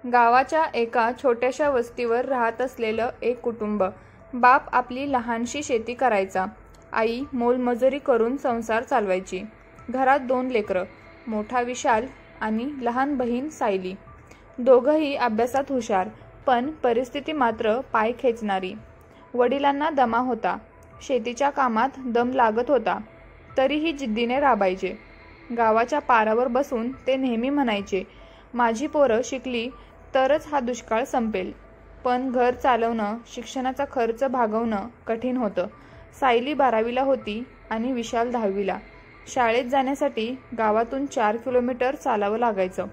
गावाच्या एका छोट्याशा वस्तीवर राहत असलेलं एक कुटुंब. बाप आपली लहानशी शेती करायचा. आई मोलमजुरी करून संसार चालवायची. घरात 2 लेकरं, मोठा विशाल आणि लहान बहीण सायली. दोघंही अभ्यासात हुशार, पण परिस्थिती मात्र पाय खेचणारी. वडिलांना दमा होता. शेतीच्या कामात दम लागत होता, तरीही जिद्दीने राबायचे. गावाच्या पारावर बसून ते नेहमी म्हणायचे, माझी पोरं शिकली तरच हा दुष्काळ संपेल. पण घर चालवणं, शिक्षणाचा खर्च भागवणं कठीण होतं. सायली 12वीला होती आणि विशाल 10वीला. शाळेत जाण्यासाठी गावातून 4 किलोमीटर चालावं लागायचं.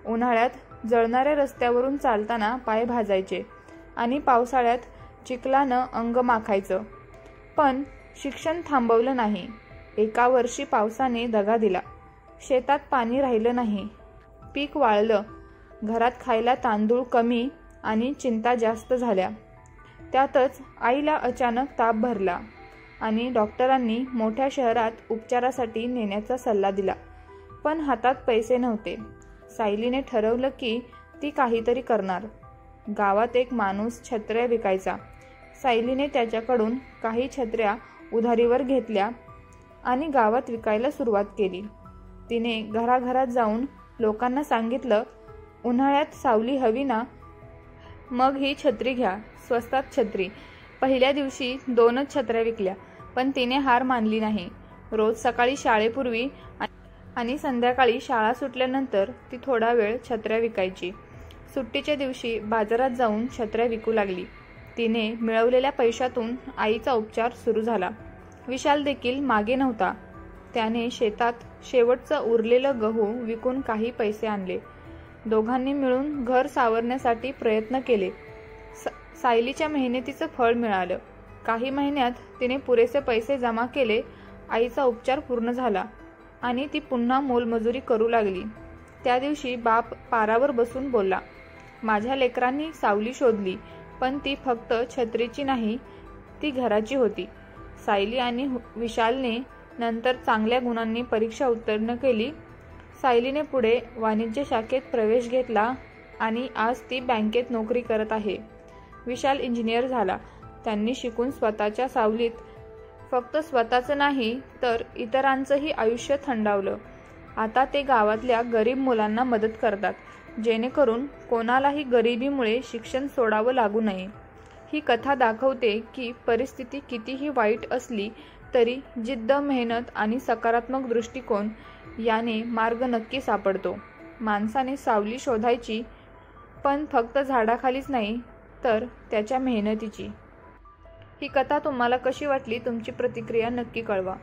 उन्हाळ्यात जळणाऱ्या रस्त्यावरून चालताना पाय भाजायचे आणि पावसाळ्यात चिखलानं अंग माखायचं. पण शिक्षण थांबवलं नाही. एका वर्षी पावसाने दगा दिला. शेतात पाणी राहिलं नाही. पीक वाळलं. घरात खायला तांदूळ कमी आणि चिंता जास्त झाल्या. त्यातच आईला अचानक ताप भरला आणि डॉक्टरांनी मोठ्या शहरात उपचारासाठी नेण्याचा सल्ला दिला. पण हातात पैसे नव्हते. सायलीने ठरवलं की ती काहीतरी करणार. गावात एक माणूस छत्र्या विकायचा. सायलीने त्याच्याकडून काही छत्र्या उधारीवर घेतल्या आणि गावात विकायला सुरुवात केली. तिने घराघरात जाऊन लोकांना सांगितलं, उन्हाळ्यात सावली हवी ना, मग ही छत्री घ्या, स्वस्तात छत्री. पहिल्या दिवशी 2च छत्र्या विकल्या, पण तिने हार मानली नाही. रोज सकाळी शाळेपूर्वी आणि संध्याकाळी शाळा सुटल्यानंतर ती थोडा वेळ छत्र्या विकायची. सुट्टीच्या दिवशी बाजारात जाऊन छत्र्या विकू लागली. तिने मिळवलेल्या पैशातून आईचा उपचार सुरू झाला. विशाल देखील मागे नव्हता. त्याने शेतात शेवटचं उरलेलं गहू विकून काही पैसे आणले. दोघांनी मिळून घर सावरण्यासाठी प्रयत्न केले. सायलीच्या मेहनतीचं फळ मिळालं. काही महिन्यात तिने पुरेसे पैसे जमा केले. आईचा उपचार पूर्ण झाला आणि ती पुन्हा मोलमजुरी करू लागली. त्या दिवशी बाप पारावर बसून बोलला, माझ्या लेकरांनी सावली शोधली, पण ती फक्त छत्रीची नाही, ती घराची होती. सायली आणि विशालने नंतर चांगल्या गुणांनी परीक्षा उत्तीर्ण केली. सायलीने पुढे वाणिज्य शाखेत प्रवेश घेतला आणि आज ती बँकेत नोकरी करत आहे. विशाल इंजिनियर झाला. त्यांनी शिकून स्वतःच्या सावलीत फक्त स्वतःचं नाही तर इतरांचंही आयुष्य थंडावलं. आता ते गावातल्या गरीब मुलांना मदत करतात, जेणेकरून कोणालाही गरिबीमुळे शिक्षण सोडावं लागू नये. ही कथा दाखवते की परिस्थिती कितीही वाईट असली तरी जिद्द, मेहनत आणि सकारात्मक दृष्टिकोन याने मार्ग नक्की सापडतो. माणसाने सावली शोधायची, पण फक्त झाडाखालीच नाही तर त्याच्या मेहनतीची. ही कथा तुम्हाला कशी वाटली? तुमची प्रतिक्रिया नक्की कळवा.